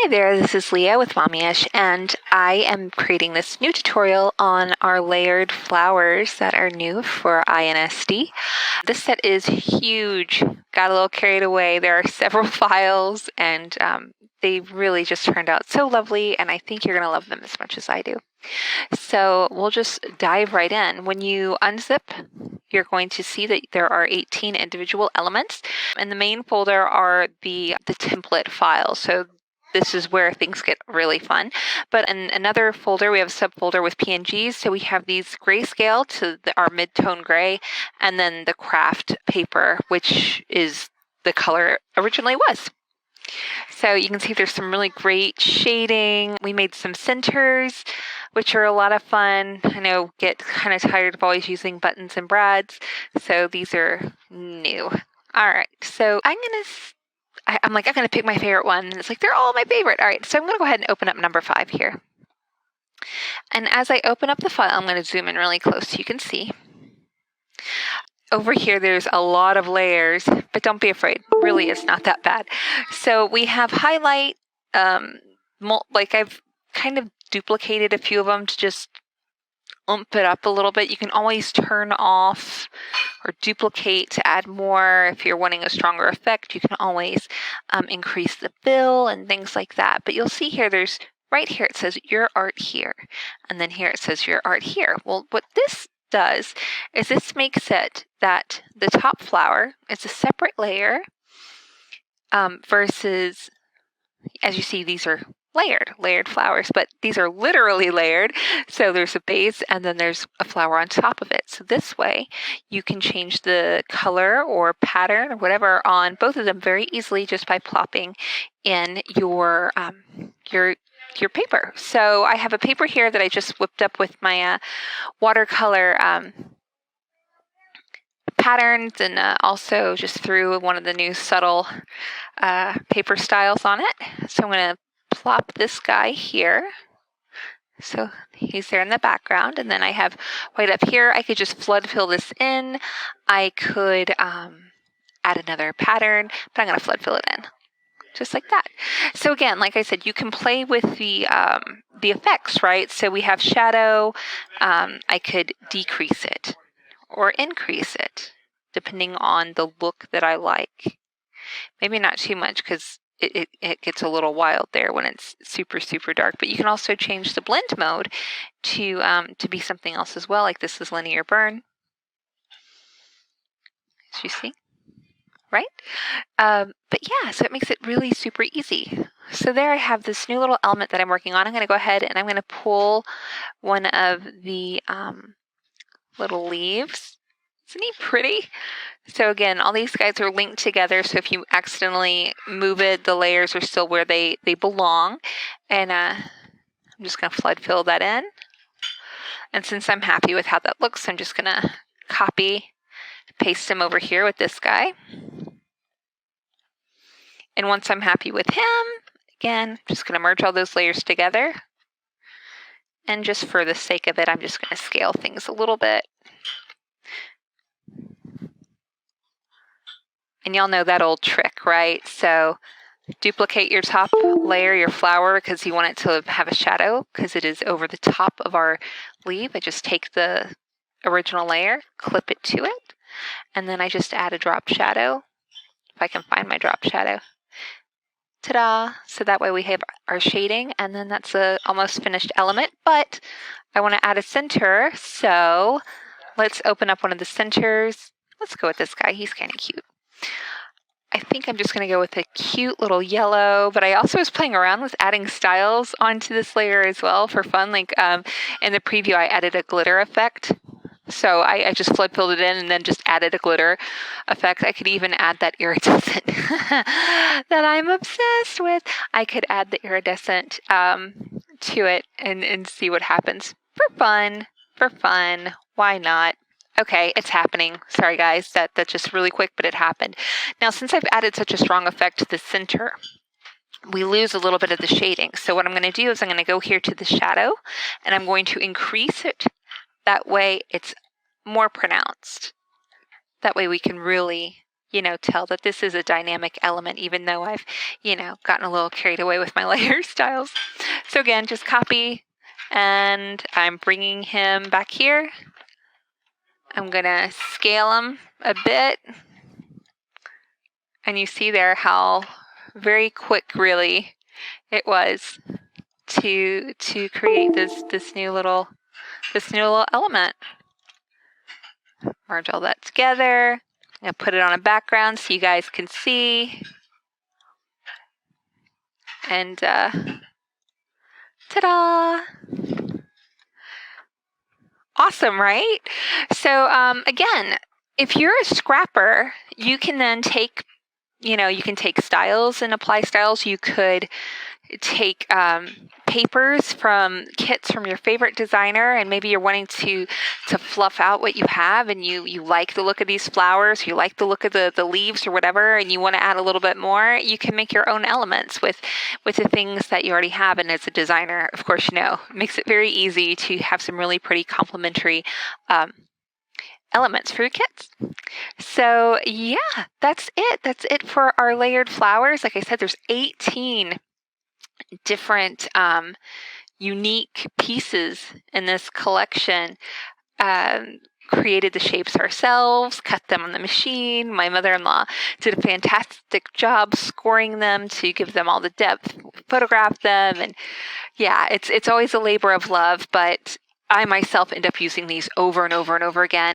Hi there, this is Leah with Mommyish, and I am creating this new tutorial on our layered flowers that are new for INSD. This set is huge. Got a little carried away. There are several files, and they really just turned out so lovely, and I think you're going to love them as much as I do. So we'll just dive right in. When you unzip, you're going to see that there are 18 individual elements. In the main folder are the template files. So this is where things get really fun. But in another folder, we have a subfolder with PNGs. So we have these grayscale to our mid-tone gray, and then the craft paper, which is the color it originally was. So you can see there's some really great shading. We made some centers, which are a lot of fun. I know get kind of tired of always using buttons and brads, so these are new. All right, so I'm gonna pick my favorite one, and it's like they're all my favorite. All right, so I'm gonna go ahead and open up number 5 here. And as I open up the file, I'm gonna zoom in really close so you can see. Over here, there's a lot of layers, but don't be afraid. Really, it's not that bad. So we have highlight, I've kind of duplicated a few of them to just ump it up a little bit. You can always turn off or duplicate to add more. If you're wanting a stronger effect, you can always increase the fill and things like that. But you'll see here, there's right here, it says your art here. And then here it says your art here. Well, what this does is this makes it that the top flower is a separate layer versus, as you see, these are layered flowers, but these are literally layered. So there's a base and then there's a flower on top of it. So this way you can change the color or pattern or whatever on both of them very easily just by plopping in your paper. So I have a paper here that I just whipped up with my watercolor patterns, and also just threw one of the new subtle paper styles on it. So I'm going to plop this guy here. So he's there in the background, and then I have white up here. I could just flood fill this in. I could add another pattern, but I'm going to flood fill it in. Just like that. So again, like I said, you can play with the effects, right? So we have shadow. I could decrease it or increase it, depending on the look that I like. Maybe not too much because it gets a little wild there when it's super, super dark. But you can also change the blend mode to be something else as well. Like this is linear burn, as you see. Right? But yeah, so it makes it really super easy. So there I have this new little element that I'm working on. I'm going to go ahead and I'm going to pull one of the little leaves. Isn't he pretty? So again, all these guys are linked together. So if you accidentally move it, the layers are still where they belong. And I'm just going to flood fill that in. And since I'm happy with how that looks, I'm just going to copy, paste him over here with this guy. And once I'm happy with him, again, I'm just going to merge all those layers together. And just for the sake of it, I'm just going to scale things a little bit. And y'all know that old trick, right? So duplicate your top layer, your flower, because you want it to have a shadow, because it is over the top of our leaf. I just take the original layer, clip it to it, and then I just add a drop shadow, if I can find my drop shadow. Ta-da! So that way we have our shading, and then that's a almost finished element, but I want to add a center, so let's open up one of the centers. Let's go with this guy. He's kind of cute. I think I'm just going to go with a cute little yellow, but I also was playing around with adding styles onto this layer as well for fun. Like in the preview, I added a glitter effect. So I just flood filled it in and then just added a glitter effect. I could even add that iridescent that I'm obsessed with. I could add the iridescent to it and see what happens. For fun. Why not? Okay, it's happening. Sorry guys, that's just really quick, but it happened. Now, since I've added such a strong effect to the center, we lose a little bit of the shading. So what I'm going to do is I'm going to go here to the shadow, and I'm going to increase it. That way it's more pronounced. That way we can really, tell that this is a dynamic element, even though I've, gotten a little carried away with my layer styles. So again, just copy, and I'm bringing him back here. I'm going to scale him a bit. And you see there how very quick, really, it was to create this new little element. Merge all that together. I'm going to put it on a background so you guys can see. And ta-da! Awesome, right? So again, if you're a scrapper, you can then take, you can take styles and apply styles. You could take papers from kits from your favorite designer, and maybe you're wanting to fluff out what you have, and you like the look of these flowers, you like the look of the leaves or whatever, and you want to add a little bit more. You can make your own elements with the things that you already have. And as a designer, of course, it makes it very easy to have some really pretty complementary elements for your kits. So yeah, that's it. That's it for our layered flowers. Like I said, there's 18 different unique pieces in this collection. Created the shapes ourselves, cut them on the machine. My mother-in-law did a fantastic job scoring them to give them all the depth, photographed them, and yeah, it's always a labor of love, but I myself end up using these over and over and over again.